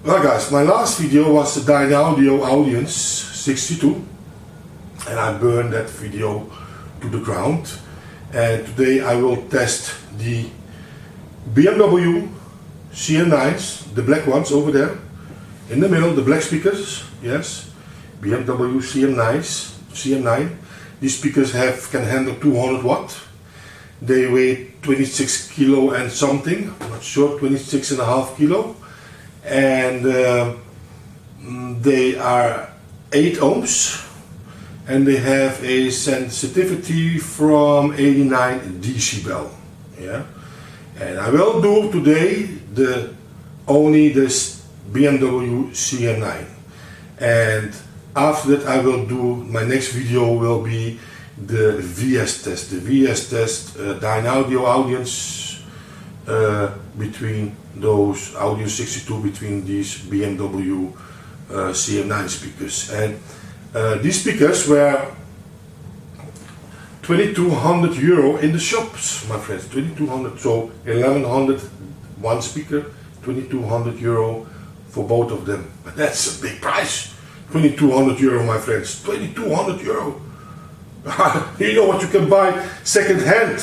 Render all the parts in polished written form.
Well guys, my last video was the Dynaudio Audience 62 and I burned that video to the ground, and today I will test the B&W CM9s, the black ones over there in the middle, the black speakers. Yes, B&W CM9. These speakers can handle 200 watt. They weigh 26 kilo and something, I'm not sure, 26.5 kilo. And they are 8 ohms and they have a sensitivity from 89 decibel. Yeah, and I will do today only this B&W CM9, and after that I will do, my next video will be the VS test, Dynaudio Audience between those Audience 62, between these B&W CM9 speakers. And these speakers were 2,200 euro in the shops, my friends. 2,200, so 1,100 one speaker, 2,200 euro for both of them. But that's a big price. 2,200 euro, my friends. 2,200 euro. You know what you can buy second hand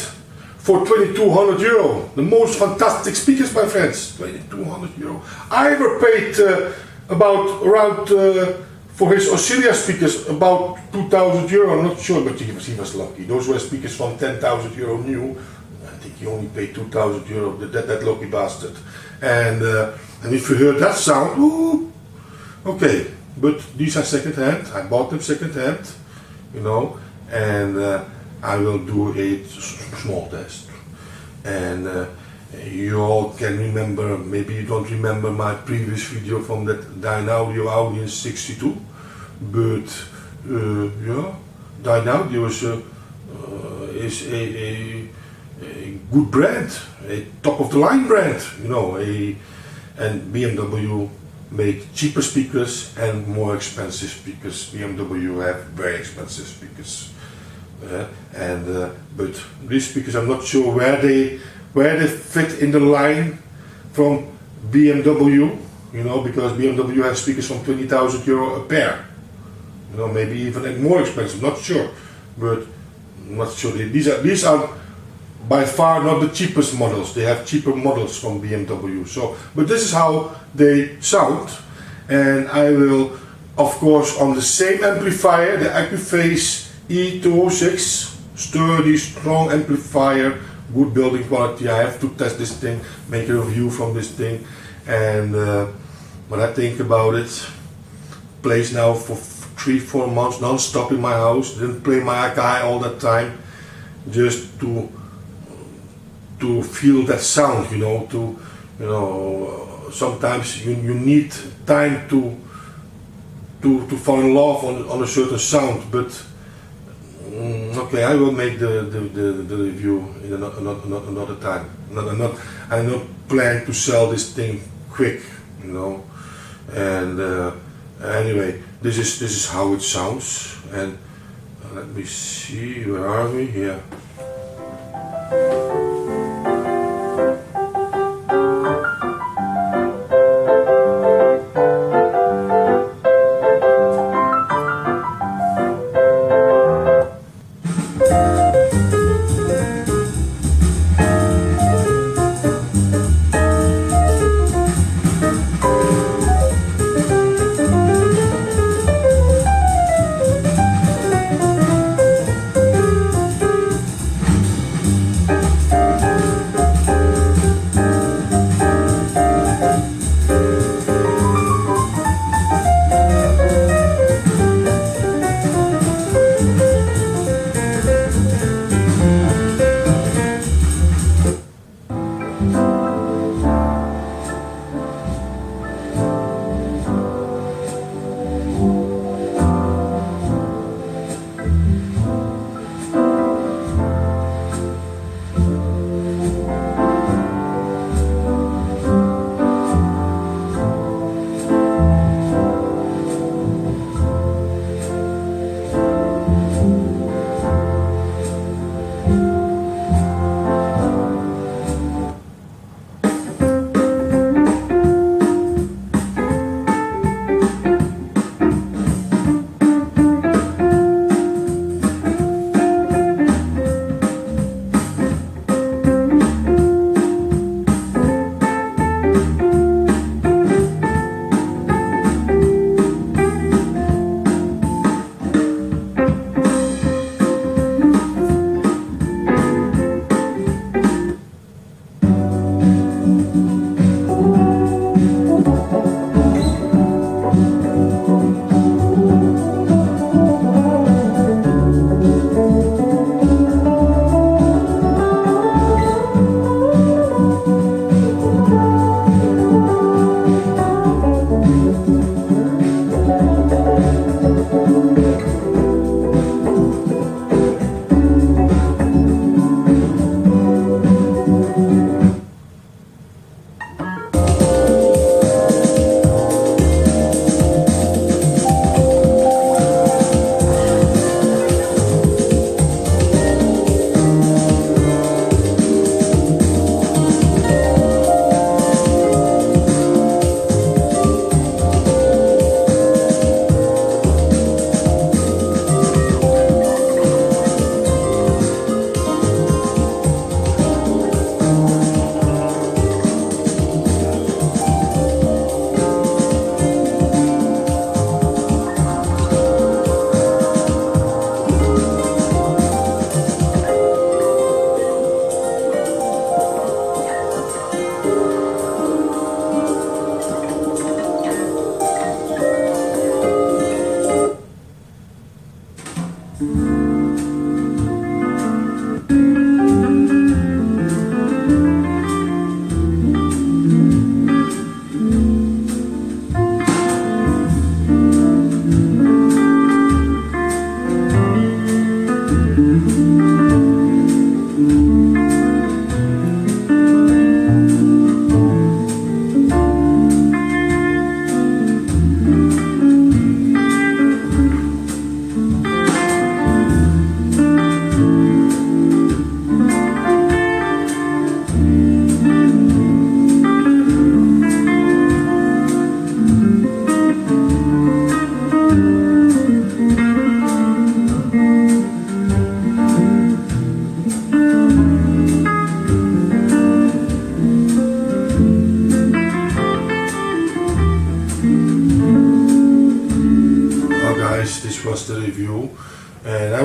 for 2,200 euro. The most fantastic speakers, my friends. 2,200 euro. I ever paid for his Auxilia speakers about 2,000 euro. I'm not sure, but he was lucky. Those were speakers from 10,000 euro new. I think he only paid 2,000 euro. That lucky bastard. And if you heard that sound, ooh, okay. But these are second hand. I bought them second hand, you know. And I will do a small test. And you all can remember, maybe you don't remember my previous video from that Dynaudio Audience 62, but yeah, Dynaudio is a good brand, a top of the line brand, you know, and B&W make cheaper speakers and more expensive speakers. B&W have very expensive speakers. But these speakers, I'm not sure where they fit in the line from B&W, you know, because B&W has speakers from 20,000 euro a pair, you know, maybe even more expensive, not sure, but I'm not sure. These are by far not the cheapest models. They have cheaper models from B&W. So, but this is how they sound, and I will, of course, on the same amplifier, the Accuphase E-206, sturdy, strong amplifier, good building quality. I have to test this thing, make a review from this thing, and when I think about it, plays now for 3-4 months non-stop in my house. Didn't play my Akai all that time, just to feel that sound, you know. Sometimes you need time to fall in love on a certain sound, but. Okay, I will make the review in another time. I not plan to sell this thing quick, you know. And anyway, this is how it sounds. And let me see, where are we here?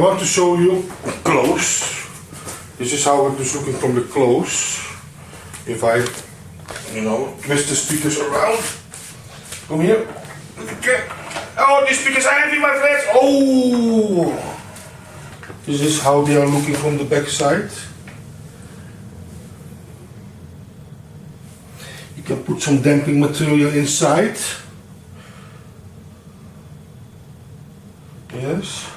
want to show you close. This is how it is looking from the close. If I, twist the speakers around. Come here. Okay. Oh, these speakers are heavy, my friends. Oh! This is how they are looking from the back side. You can put some damping material inside. Yes.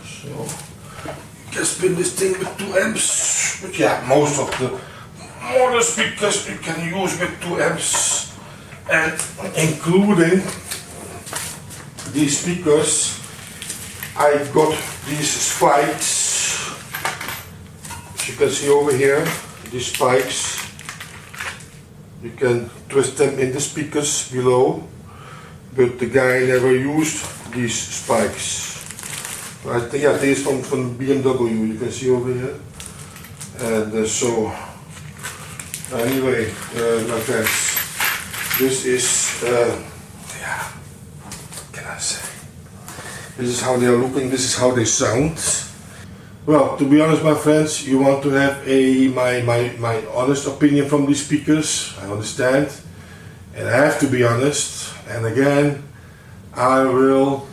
So you can spin this thing with 2 amps. But yeah, most of the modern speakers you can use with 2 amps. And including these speakers, I got these spikes. As you can see over here, these spikes. You can twist them in the speakers below, but the guy never used these spikes. I think, yeah, this is from B&W, you can see over here. And so, anyway, my friends, this is, yeah, what can I say? This is how they are looking, this is how they sound. Well, to be honest, my friends, you want to have my honest opinion from these speakers, I understand. And I have to be honest, and again, I will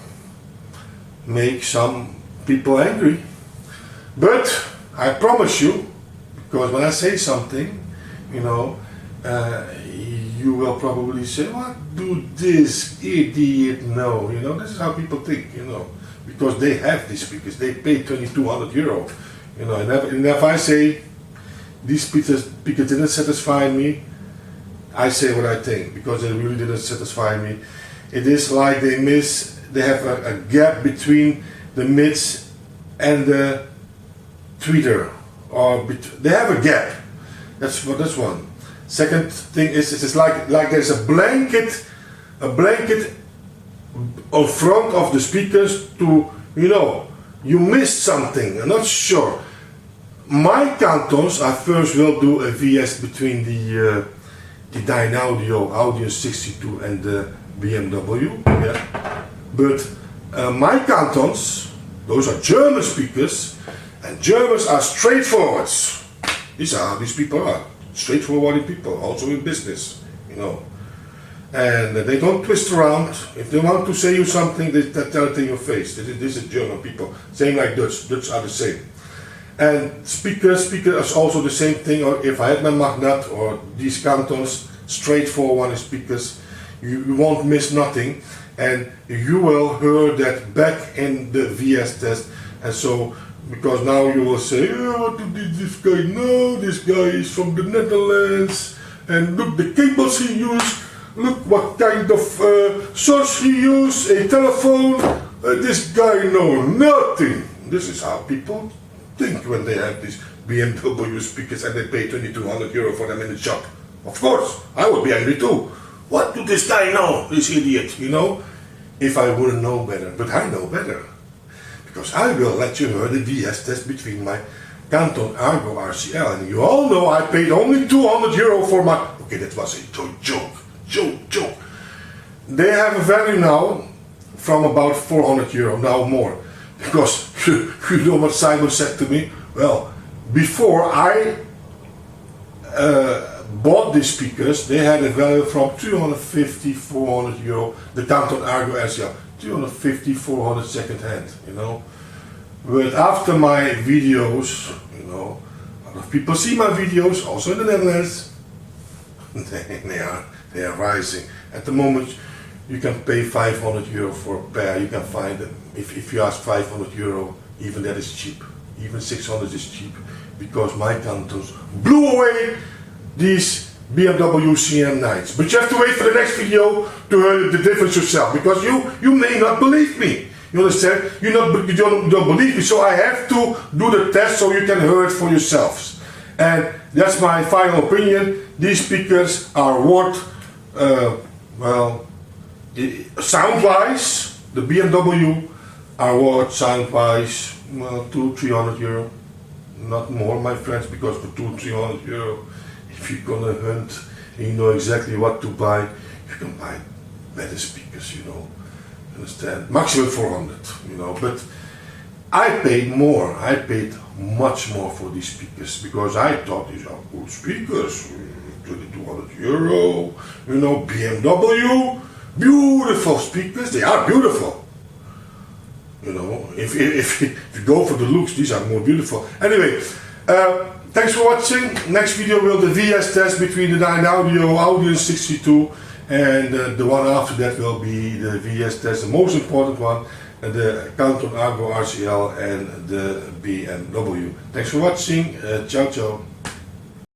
make some people angry. But I promise you, because when I say something, you will probably say, what do this idiot know? This is how people think, because they have these speakers, they pay 2,200 euro, and if I say these speakers didn't satisfy me, I say what I think, because they really didn't satisfy me. It is like they have a gap between the mids and the tweeter, they have a gap. That's one. Second thing is, it's like there's a blanket on front of the speakers to, you missed something. I'm not sure. My cantons, I first will do a VS between the Audio 62 and the BMW. Yeah. But my cantons, those are German speakers, and Germans are straightforward. These are how these people are. Straightforward people, also in business, And they don't twist around. If they want to say you something, they tell it in your face. This is German people. Same like Dutch. Dutch are the same. And speaker is also the same thing. Or if I had my Magnat or these cantons, straightforward speakers, you won't miss nothing. And you will hear that back in the VS test. And so, because now you will say, oh, what did this guy know? This guy is from the Netherlands. And look the cables he used. Look what kind of source he used, a telephone. This guy knows nothing. This is how people think when they have these BMW speakers and they pay 2,200 euro for them in the shop. Of course, I would be angry too. What do this guy know, this idiot, If I wouldn't know better, but I know better. Because I will let you hear the VS test between my Canton Argo RCL. And you all know I paid only 200 euro for my... Okay, that was a joke. They have a value now from about 400 euro, now more. Because you know what Simon said to me? Well, before I bought these speakers, they had a value from 250, 400 euro. The Canton Argo RCL, 250, 400 second hand, But after my videos, a lot of people see my videos, also in the Netherlands. They are rising. At the moment, you can pay 500 euro for a pair. You can find them. If you ask 500 euro, even that is cheap. Even 600 is cheap, because my cantons blew away these B&W CM9s. But you have to wait for the next video to hear the difference yourself, because you may not believe me. You understand? You don't believe me, so I have to do the test so you can hear it for yourselves. And that's my final opinion. These speakers are worth, sound-wise, the BMW are worth sound-wise, 200-300 euro. Not more, my friends, because for 200-300 euro, if you're gonna hunt and you know exactly what to buy, you can buy better speakers, Understand? Maximum 400, But I paid more. I paid much more for these speakers because I thought these are good speakers. 2,200 euro, you know, B&W, beautiful speakers. They are beautiful. You know, if you go for the looks, these are more beautiful. Anyway, thanks for watching. Next video will the VS test between the 9 Audio Audience 62, and the one after that will be the VS test, the most important one, the Canton Argo RCL and the B&W. Thanks for watching. Ciao ciao.